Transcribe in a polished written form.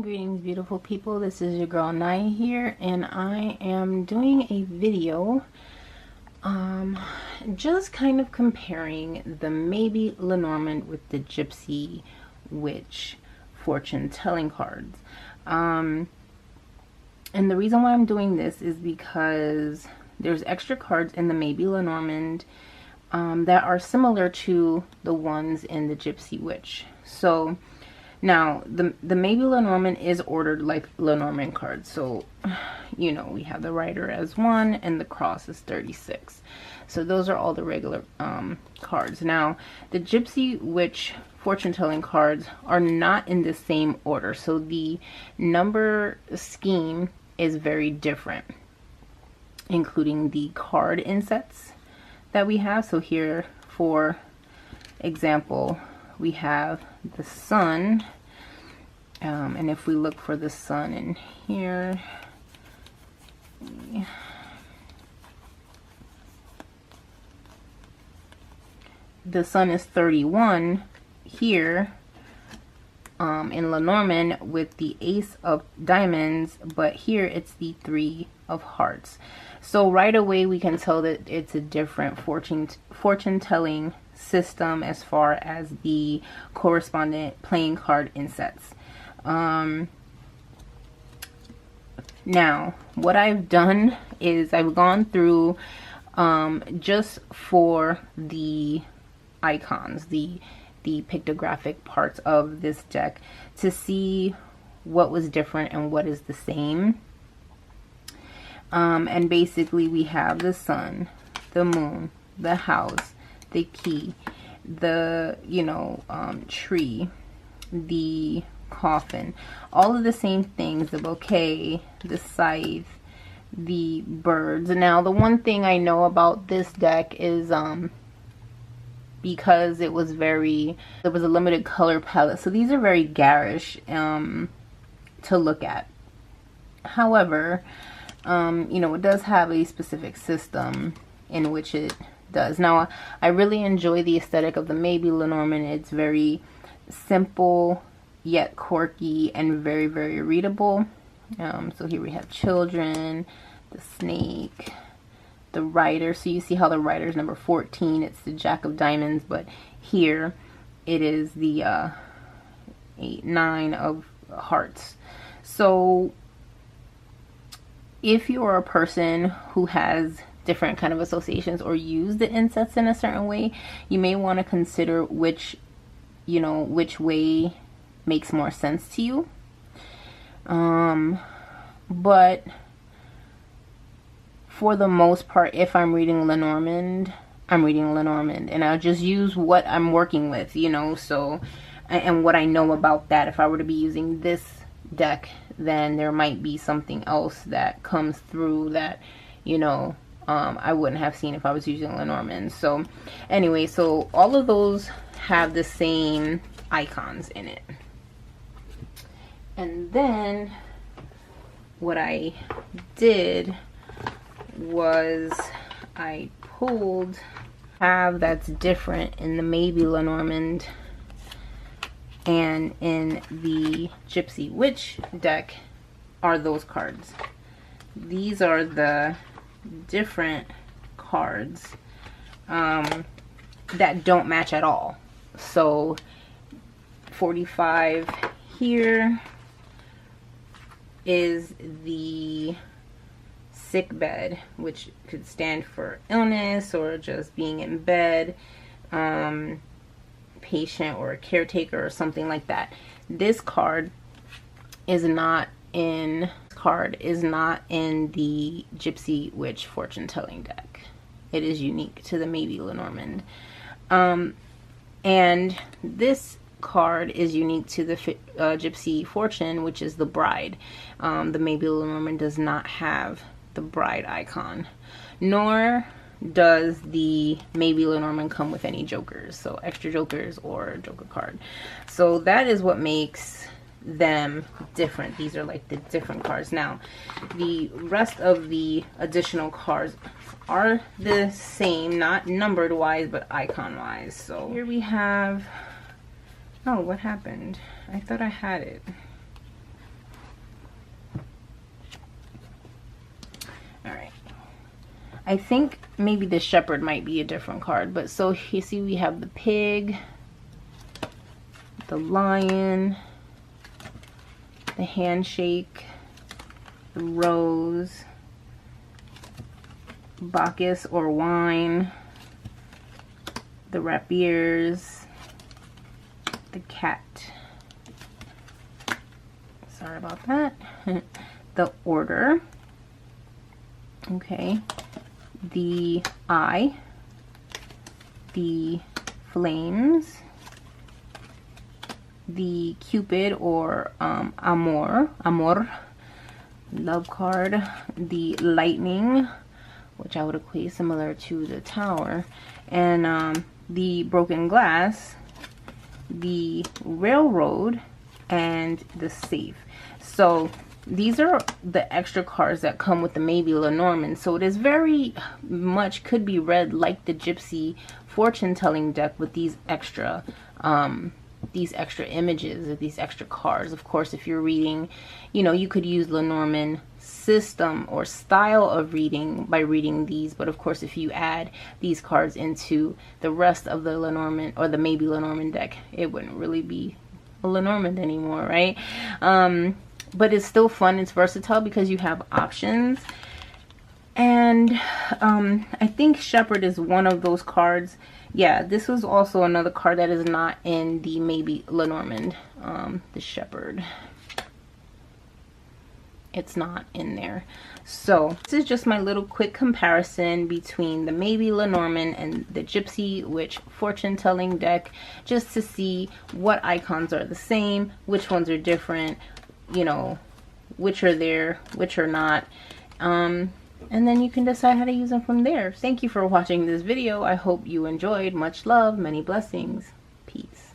Greetings, beautiful people. This is your girl Naya here, and I am doing a video just kind of comparing the maybe Lenormand with the Gypsy Witch fortune telling cards. And the reason why I'm doing this is because there's extra cards in the maybe Lenormand that are similar to the ones in the Gypsy Witch. So now, the maybe Lenormand is ordered like Lenormand cards. So, you know, we have the Rider as 1 and the Cross is 36. So those are all the regular cards. Now, the Gypsy Witch fortune-telling cards are not in the same order. So the number scheme is very different, including the card insets that we have. So here, for example, we have the Sun, and if we look for the Sun in here, the Sun is 31 here in Lenormand with the Ace of Diamonds, but here it's the 3 of Hearts. So right away we can tell that it's a different fortune-telling system as far as the correspondent playing card insets. Now, what I've done is I've gone through just for the icons, the pictographic parts of this deck to see what was different and what is the same. And basically we have the Sun, the Moon, the House, the Key, the tree, the Coffin, all of the same things, the Bouquet, the Scythe, the Birds. Now the one thing I know about this deck is because there was a limited color palette, so these are very garish to look at. However, it does have a specific system in which it does. Now, I really enjoy the aesthetic of the maybe Lenormand. It's very simple yet quirky and very, very readable. So here we have children, the snake, the Rider. So you see how the Rider is number 14. It's the Jack of Diamonds, but here it is the 9 of Hearts. So if you're a person who has different kind of associations or use the insets in a certain way, you may want to consider which way makes more sense to you. But for the most part, if I'm reading Lenormand, I'm reading Lenormand, and I'll just use what I'm working with, so, and what I know about that. If I were to be using this deck, then there might be something else that comes through that, I wouldn't have seen if I was using Lenormand. So anyway, so all of those have the same icons in it. And then what I did was I pulled that's different in the maybe Lenormand and in the Gypsy Witch deck are those cards. These are the different cards that don't match at all. So 45 here is the sick bed, which could stand for illness or just being in bed, patient or a caretaker or something like that. This card is not in the Gypsy Witch fortune telling deck. It is unique to the maybe Lenormand. And this card is unique to the Gypsy Fortune, which is the Bride. The maybe Lenormand does not have the Bride icon, nor does the maybe Lenormand come with any jokers, so extra jokers or joker card. So that is what makes them different. These are like the different cards. Now the rest of the additional cards are the same, not numbered wise but icon wise. So here we have, oh, what happened? I thought I had it. I think maybe the shepherd might be a different card. But so you see we have the pig, the lion, the handshake, the rose, Bacchus or wine, the rapiers, the cat. Sorry about that. The order. Okay. The eye. The flames. The Cupid or amor, love card. The lightning, which I would equate similar to the tower, and the broken glass, the railroad, and the safe. So these are the extra cards that come with the maybe Lenormand. So it is very much could be read like the Gypsy fortune telling deck with these extra images or these extra cards. Of course, if you're reading, you know, you could use Lenormand system or style of reading by reading these, but of course if you add these cards into the rest of the Lenormand or the maybe Lenormand deck, it wouldn't really be a Lenormand anymore, right? But it's still fun. It's versatile because you have options. And I think Shepherd is one of those cards. Yeah, this was also another card that is not in the maybe Lenormand, the Shepherd. It's not in there. So this is just my little quick comparison between the maybe Lenormand and the Gypsy Witch fortune telling deck, just to see what icons are the same, which ones are different, you know, which are there, which are not. And then you can decide how to use them from there. Thank you for watching this video. I hope you enjoyed. Much love, many blessings. Peace.